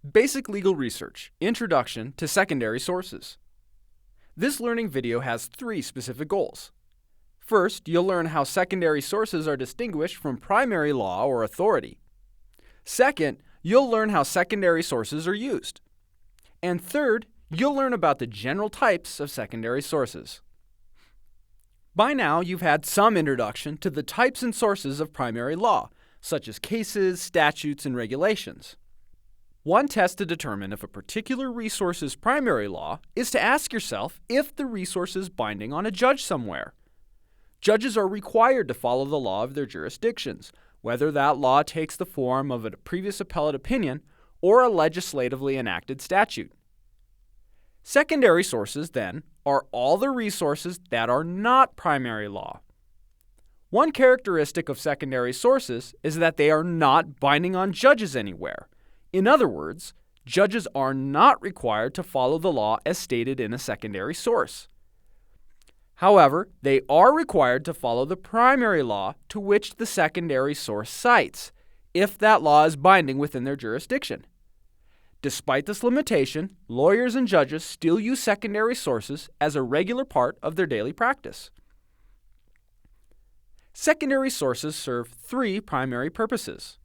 Basic Legal Research, Introduction to Secondary Sources. This learning video has 3 specific goals. First, you'll learn how secondary sources are distinguished from primary law or authority. Second, you'll learn how secondary sources are used. And third, you'll learn about the general types of secondary sources. By now, you've had some introduction to the types and sources of primary law, such as cases, statutes, and regulations. One test to determine if a particular resource is primary law is to ask yourself if the resource is binding on a judge somewhere. Judges are required to follow the law of their jurisdictions, whether that law takes the form of a previous appellate opinion or a legislatively enacted statute. Secondary sources, then, are all the resources that are not primary law. One characteristic of secondary sources is that they are not binding on judges anywhere. In other words, judges are not required to follow the law as stated in a secondary source. However, they are required to follow the primary law to which the secondary source cites, if that law is binding within their jurisdiction. Despite this limitation, lawyers and judges still use secondary sources as a regular part of their daily practice. Secondary sources serve 3 primary purposes.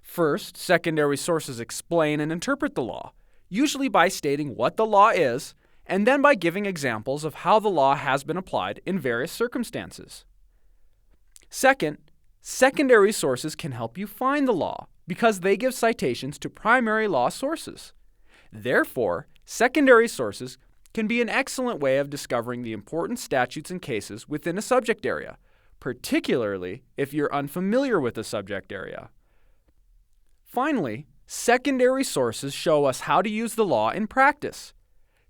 First, secondary sources explain and interpret the law, usually by stating what the law is, and then by giving examples of how the law has been applied in various circumstances. Second, secondary sources can help you find the law because they give citations to primary law sources. Therefore, secondary sources can be an excellent way of discovering the important statutes and cases within a subject area, particularly if you're unfamiliar with the subject area. Finally, secondary sources show us how to use the law in practice.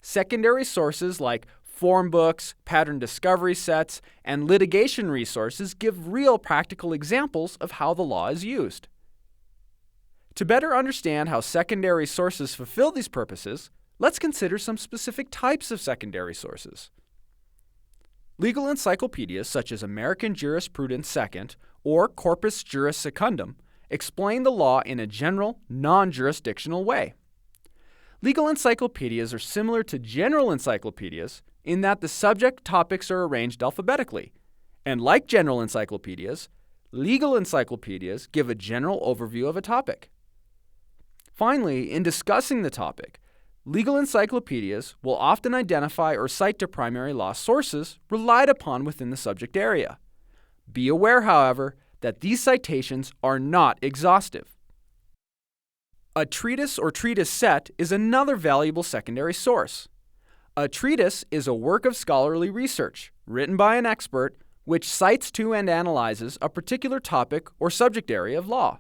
Secondary sources like form books, pattern discovery sets, and litigation resources give real practical examples of how the law is used. To better understand how secondary sources fulfill these purposes, let's consider some specific types of secondary sources. Legal encyclopedias such as American Jurisprudence Second or Corpus Juris Secundum explain the law in a general, non-jurisdictional way. Legal encyclopedias are similar to general encyclopedias in that the subject topics are arranged alphabetically, and like general encyclopedias, legal encyclopedias give a general overview of a topic. Finally, in discussing the topic, legal encyclopedias will often identify or cite to primary law sources relied upon within the subject area. Be aware, however, that these citations are not exhaustive. A treatise or treatise set is another valuable secondary source. A treatise is a work of scholarly research, written by an expert, which cites to and analyzes a particular topic or subject area of law.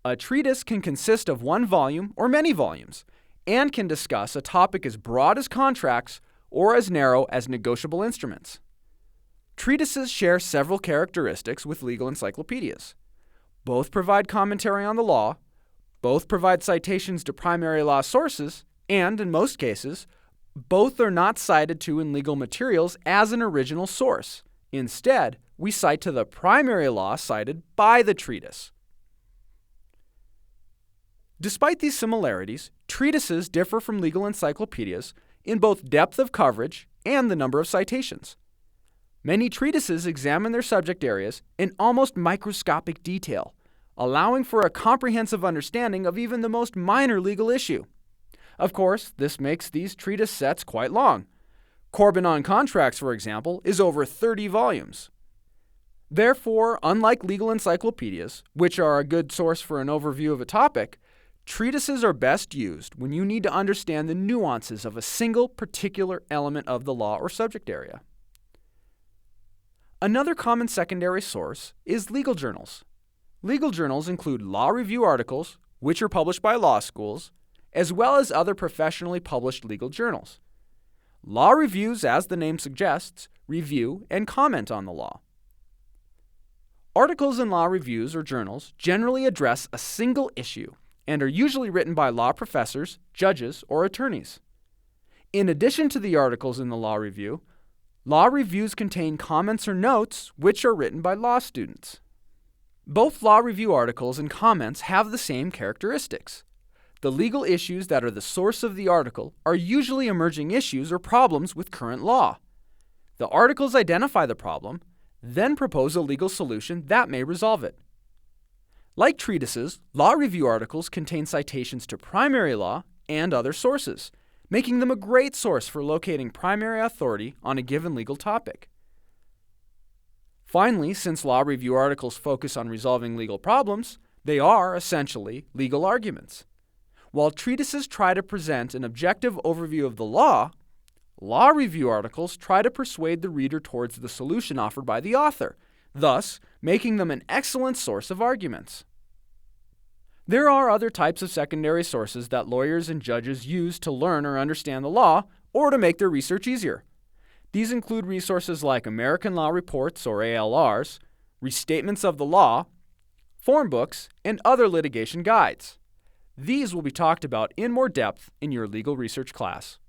A treatise can consist of one volume or many volumes, and can discuss a topic as broad as contracts or as narrow as negotiable instruments. Treatises share several characteristics with legal encyclopedias. Both provide commentary on the law, both provide citations to primary law sources, and, in most cases, both are not cited to in legal materials as an original source. Instead, we cite to the primary law cited by the treatise. Despite these similarities, treatises differ from legal encyclopedias in both depth of coverage and the number of citations. Many treatises examine their subject areas in almost microscopic detail, allowing for a comprehensive understanding of even the most minor legal issue. Of course, this makes these treatise sets quite long. Corbin on Contracts, for example, is over 30 volumes. Therefore, unlike legal encyclopedias, which are a good source for an overview of a topic, treatises are best used when you need to understand the nuances of a single particular element of the law or subject area. Another common secondary source is legal journals. Legal journals include law review articles, which are published by law schools, as well as other professionally published legal journals. Law reviews, as the name suggests, review and comment on the law. Articles in law reviews or journals generally address a single issue and are usually written by law professors, judges, or attorneys. In addition to the articles in the law review, law reviews contain comments or notes which are written by law students. Both law review articles and comments have the same characteristics. The legal issues that are the source of the article are usually emerging issues or problems with current law. The articles identify the problem, then propose a legal solution that may resolve it. Like treatises, law review articles contain citations to primary law and other sources, making them a great source for locating primary authority on a given legal topic. Finally, since law review articles focus on resolving legal problems, they are essentially legal arguments. While treatises try to present an objective overview of the law review articles try to persuade the reader towards the solution offered by the author, thus making them an excellent source of arguments. There are other types of secondary sources that lawyers and judges use to learn or understand the law or to make their research easier. These include resources like American Law Reports, or ALRs, restatements of the law, form books, and other litigation guides. These will be talked about in more depth in your legal research class.